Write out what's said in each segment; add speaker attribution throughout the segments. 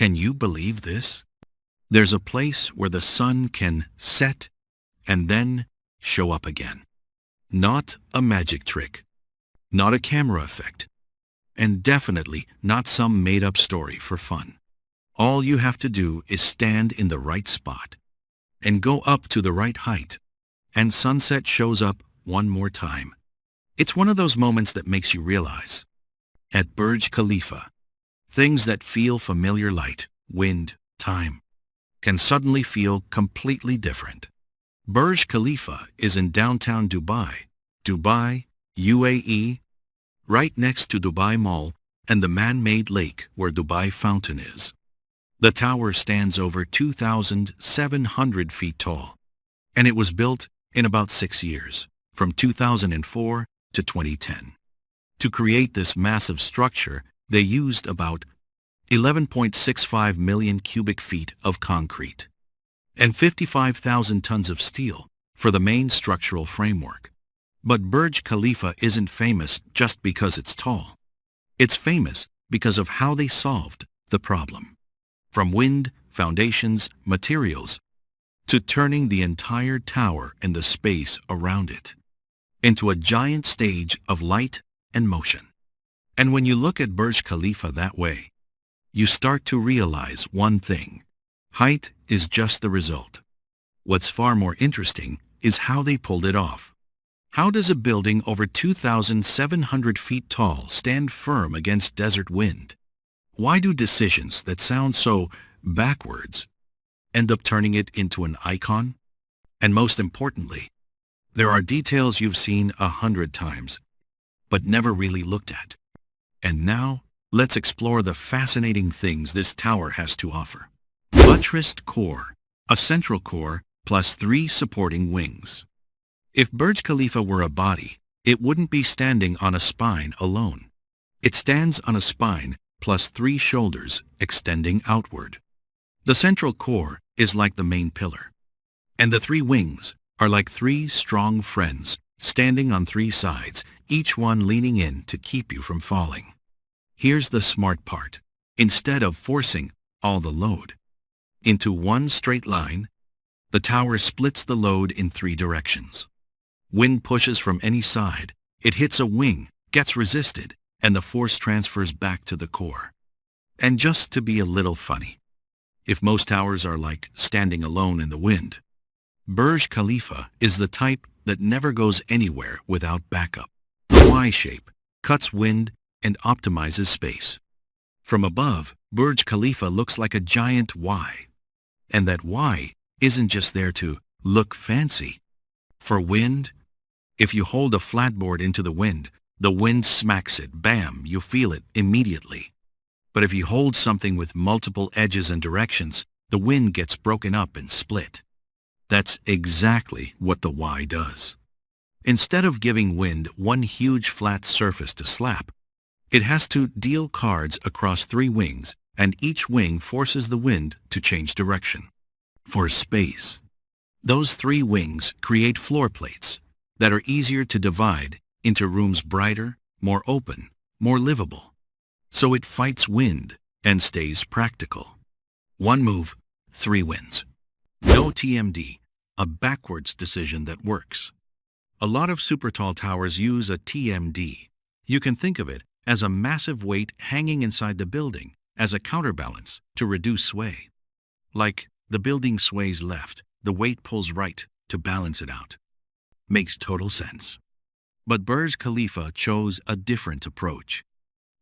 Speaker 1: Can you believe this? There's a place where the sun can set and then show up again. Not a magic trick, not a camera effect, and definitely not some made-up story for fun. All you have to do is stand in the right spot and go up to the right height, and sunset shows up one more time. It's one of those moments that makes you realize, at Burj Khalifa, things that feel familiar, light, wind, time, can suddenly feel completely different. Burj Khalifa is in downtown Dubai, UAE, right next to Dubai Mall and the man-made lake where Dubai Fountain is. The tower stands over 2,700 feet tall, and it was built in about 6 years, from 2004 to 2010. To create this massive structure, they used about 11.65 million cubic feet of concrete and 55,000 tons of steel for the main structural framework. But Burj Khalifa isn't famous just because it's tall. It's famous because of how they solved the problem. From wind, foundations, materials, to turning the entire tower and the space around it into a giant stage of light and motion. And when you look at Burj Khalifa that way, you start to realize one thing. Height is just the result. What's far more interesting is how they pulled it off. How does a building over 2,700 feet tall stand firm against desert wind? Why do decisions that sound so backwards end up turning it into an icon? And most importantly, there are details you've seen 100 times, but never really looked at. And now, let's explore the fascinating things this tower has to offer. Buttressed core, a central core plus 3 supporting wings. If Burj Khalifa were a body, it wouldn't be standing on a spine alone. It stands on a spine plus 3 shoulders extending outward. The central core is like the main pillar, and the 3 wings are like 3 strong friends standing on 3 sides, each one leaning in to keep you from falling. Here's the smart part. Instead of forcing all the load into one straight line, the tower splits the load in 3 directions. Wind pushes from any side, it hits a wing, gets resisted, and the force transfers back to the core. And just to be a little funny, if most towers are like standing alone in the wind, Burj Khalifa is the type that never goes anywhere without backup. The Y shape cuts wind and optimizes space. From above, Burj Khalifa looks like a giant Y. And that Y isn't just there to look fancy. For wind, if you hold a flatboard into the wind smacks it, bam, you feel it immediately. But if you hold something with multiple edges and directions, the wind gets broken up and split. That's exactly what the Y does. Instead of giving wind one huge flat surface to slap, it has to deal cards across 3 wings, and each wing forces the wind to change direction. For space, those 3 wings create floor plates that are easier to divide into rooms brighter, more open, more livable. So it fights wind and stays practical. 1 move, 3 wins. No TMD, a backwards decision that works. A lot of super tall towers use a TMD. You can think of it as a massive weight hanging inside the building as a counterbalance to reduce sway. Like the building sways left, the weight pulls right to balance it out. Makes total sense. But Burj Khalifa chose a different approach.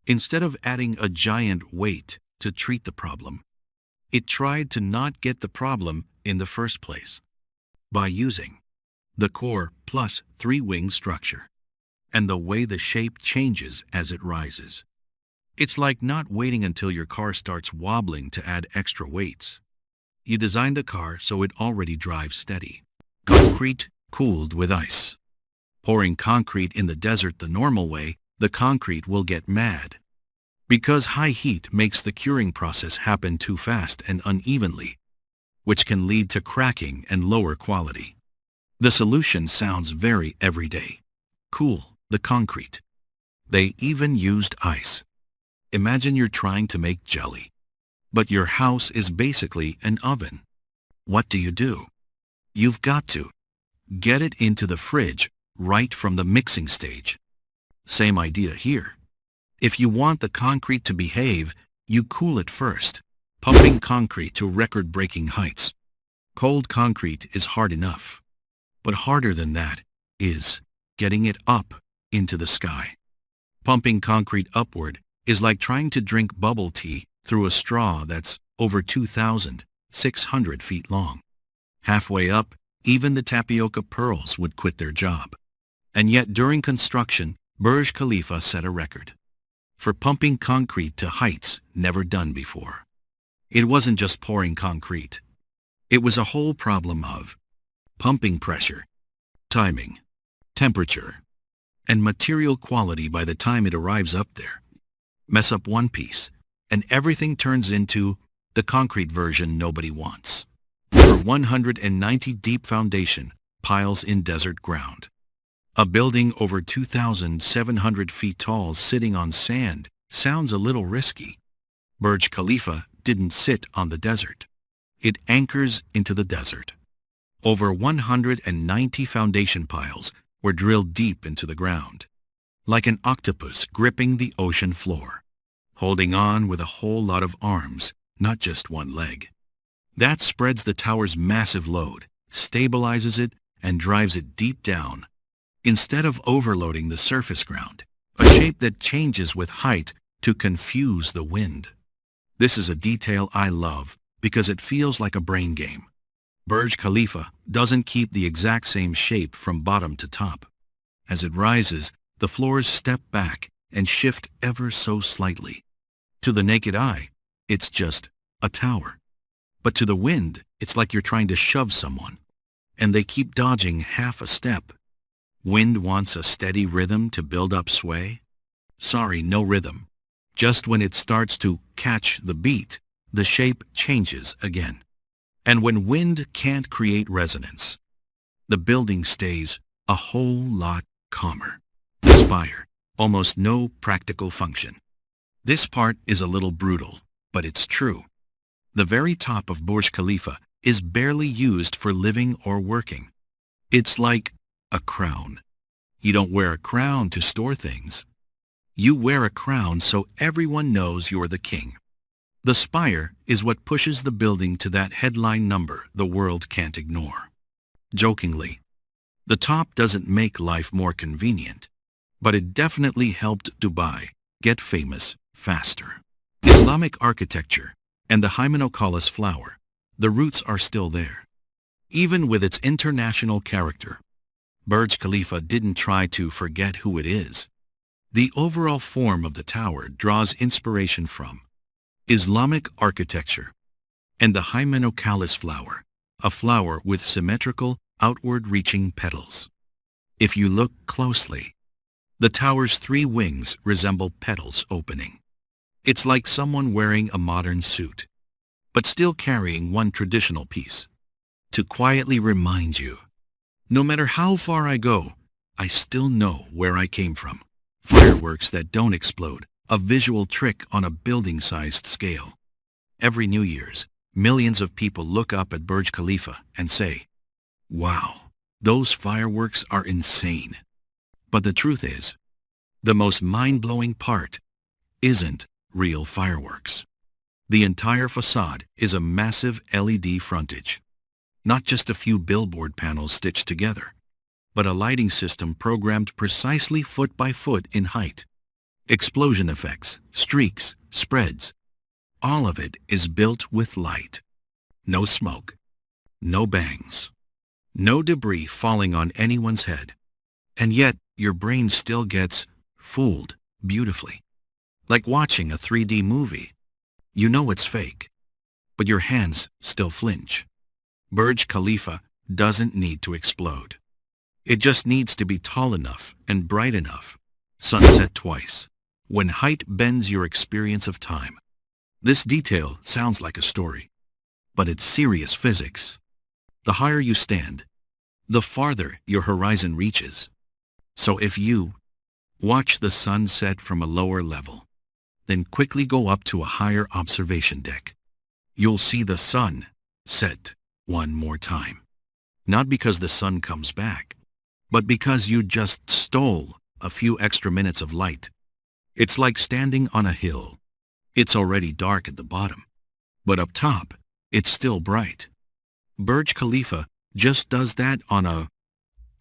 Speaker 1: Instead of adding a giant weight to treat the problem, it tried to not get the problem in the first place by using the core plus 3-wing structure and the way the shape changes as it rises. It's like not waiting until your car starts wobbling to add extra weights. You designed the car so it already drives steady. Concrete cooled with ice. Pouring concrete in the desert the normal way, the concrete will get mad. Because high heat makes the curing process happen too fast and unevenly, which can lead to cracking and lower quality. The solution sounds very everyday. Cool the concrete. They even used ice. Imagine you're trying to make jelly. But your house is basically an oven. What do? You've got to get it into the fridge right from the mixing stage. Same idea here. If you want the concrete to behave, you cool it first, pumping concrete to record-breaking heights. Cold concrete is hard enough, but harder than that is getting it up into the sky. Pumping concrete upward is like trying to drink bubble tea through a straw that's over 2,600 feet long. Halfway up, even the tapioca pearls would quit their job. And yet during construction, Burj Khalifa set a record for pumping concrete to heights never done before. It wasn't just pouring concrete. It was a whole problem of pumping pressure, timing, temperature, and material quality by the time it arrives up there. Mess up one piece, and everything turns into the concrete version nobody wants. Over 190 deep foundation piles in desert ground. A building over 2,700 feet tall sitting on sand sounds a little risky. Burj Khalifa didn't sit on the desert. It anchors into the desert. Over 190 foundation piles were drilled deep into the ground, like an octopus gripping the ocean floor, holding on with a whole lot of arms, not just one leg. That spreads the tower's massive load, stabilizes it, and drives it deep down, instead of overloading the surface ground, a shape that changes with height to confuse the wind. This is a detail I love because it feels like a brain game. Burj Khalifa doesn't keep the exact same shape from bottom to top. As it rises, the floors step back and shift ever so slightly. To the naked eye, it's just a tower. But to the wind, it's like you're trying to shove someone, and they keep dodging half a step. Wind wants a steady rhythm to build up sway. Sorry, no rhythm. Just when it starts to catch the beat, the shape changes again. And when wind can't create resonance, the building stays a whole lot calmer. The spire, almost no practical function. This part is a little brutal, but it's true. The very top of Burj Khalifa is barely used for living or working. It's like a crown. You don't wear a crown to store things. You wear a crown so everyone knows you're the king. The spire is what pushes the building to that headline number the world can't ignore. Jokingly, the top doesn't make life more convenient, but it definitely helped Dubai get famous faster. Islamic architecture and the hymenocallis flower, the roots are still there. Even with its international character, Burj Khalifa didn't try to forget who it is. The overall form of the tower draws inspiration from Islamic architecture and the hymenocallis flower, a flower with symmetrical, outward-reaching petals. If you look closely, the tower's three wings resemble petals opening. It's like someone wearing a modern suit, but still carrying one traditional piece, to quietly remind you, no matter how far I go, I still know where I came from. Fireworks that don't explode, a visual trick on a building-sized scale. Every New Year's, millions of people look up at Burj Khalifa and say, "Wow, those fireworks are insane." But the truth is, the most mind-blowing part isn't real fireworks. The entire facade is a massive LED frontage. Not just a few billboard panels stitched together, but a lighting system programmed precisely foot by foot in height. Explosion effects, streaks, spreads, all of it is built with light. No smoke, no bangs, no debris falling on anyone's head. And yet, your brain still gets fooled beautifully. Like watching a 3D movie. You know it's fake, but your hands still flinch. Burj Khalifa doesn't need to explode. It just needs to be tall enough and bright enough. Sunset twice, when height bends your experience of time. This detail sounds like a story, but it's serious physics. The higher you stand, the farther your horizon reaches. So if you watch the sun set from a lower level, then quickly go up to a higher observation deck. you'll see the sun set one more time. Not because the sun comes back, but because you just stole a few extra minutes of light. It's like standing on a hill. It's already dark at the bottom, but up top, it's still bright. Burj Khalifa just does that on a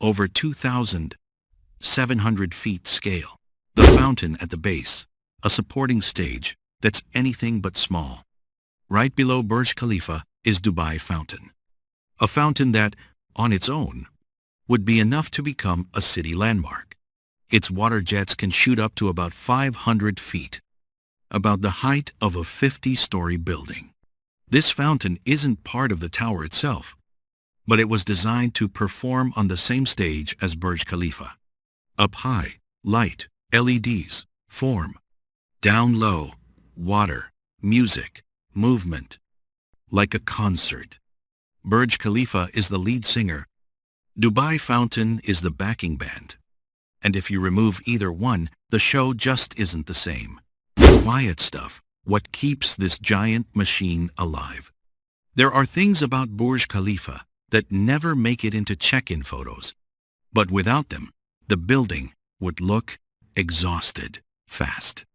Speaker 1: over 2,700 feet scale. The fountain at the base, a supporting stage that's anything but small. Right below Burj Khalifa is Dubai Fountain. A fountain that, on its own, would be enough to become a city landmark. Its water jets can shoot up to about 500 feet, about the height of a 50-story building. This fountain isn't part of the tower itself, but it was designed to perform on the same stage as Burj Khalifa. Up high, light, LEDs, form. Down low, water, music, movement. Like a concert. Burj Khalifa is the lead singer. Dubai Fountain is the backing band. And if you remove either one, the show just isn't the same. The quiet stuff, what keeps this giant machine alive. There are things about Burj Khalifa that never make it into check-in photos. But without them, the building would look exhausted fast.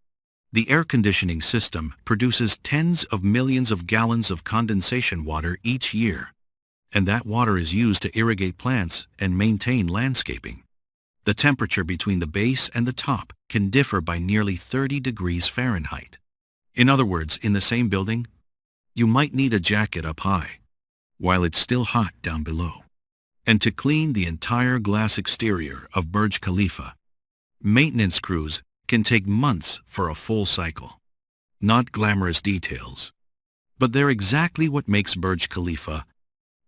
Speaker 1: The air conditioning system produces tens of millions of gallons of condensation water each year, and that water is used to irrigate plants and maintain landscaping. The temperature between the base and the top can differ by nearly 30 degrees Fahrenheit. In other words, in the same building, you might need a jacket up high, while it's still hot down below. And to clean the entire glass exterior of Burj Khalifa, maintenance crews can take months for a full cycle. Not glamorous details, but they're exactly what makes Burj Khalifa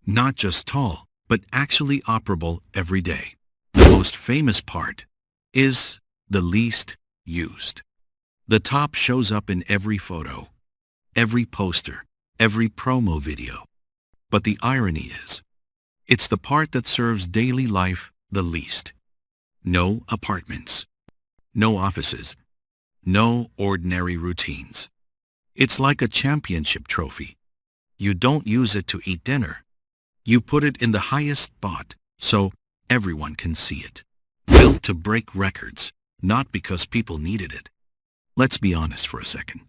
Speaker 1: not just tall, but actually operable every day. The most famous part is the least used. The top shows up in every photo, every poster, every promo video. But the irony is, it's the part that serves daily life the least. No apartments, no offices, no ordinary routines. It's like a championship trophy. You don't use it to eat dinner. You put it in the highest spot so everyone can see it. Built to break records, not because people needed it. Let's be honest for a second.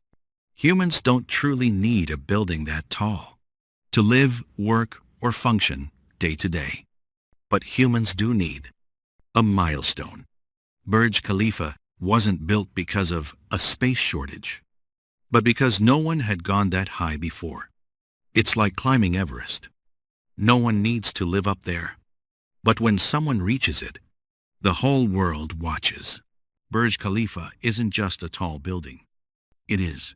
Speaker 1: Humans don't truly need a building that tall to live, work, or function day to day. But humans do need a milestone. Burj Khalifa wasn't built because of a space shortage, but because no one had gone that high before. It's like climbing Everest. No one needs to live up there. But when someone reaches it, the whole world watches. Burj Khalifa isn't just a tall building. It is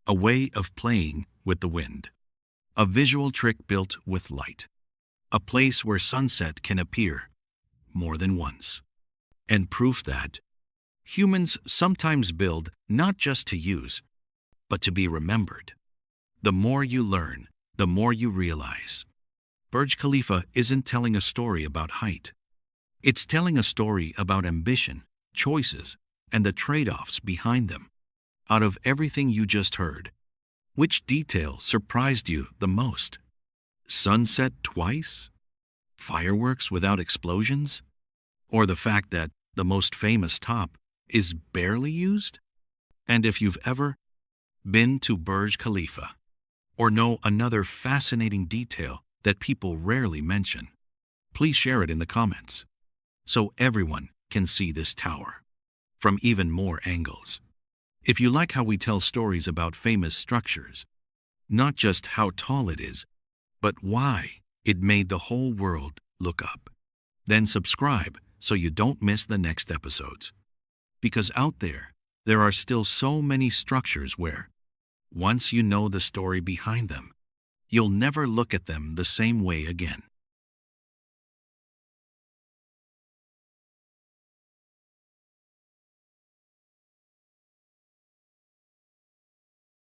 Speaker 1: a way of playing with the wind. A visual trick built with light. A place where sunset can appear more than once. And proof that humans sometimes build not just to use, but to be remembered. The more you learn, the more you realize. Burj Khalifa isn't telling a story about height. It's telling a story about ambition, choices, and the trade-offs behind them. Out of everything you just heard, which detail surprised you the most? Sunset twice? Fireworks without explosions? Or the fact that the most famous top is barely used? And if you've ever been to Burj Khalifa, or know another fascinating detail that people rarely mention, please share it in the comments so everyone can see this tower from even more angles. If you like how we tell stories about famous structures, not just how tall it is, but why it made the whole world look up, then subscribe so you don't miss the next episodes. Because out there are still so many structures where, once you know the story behind them, you'll never look at them the same way again.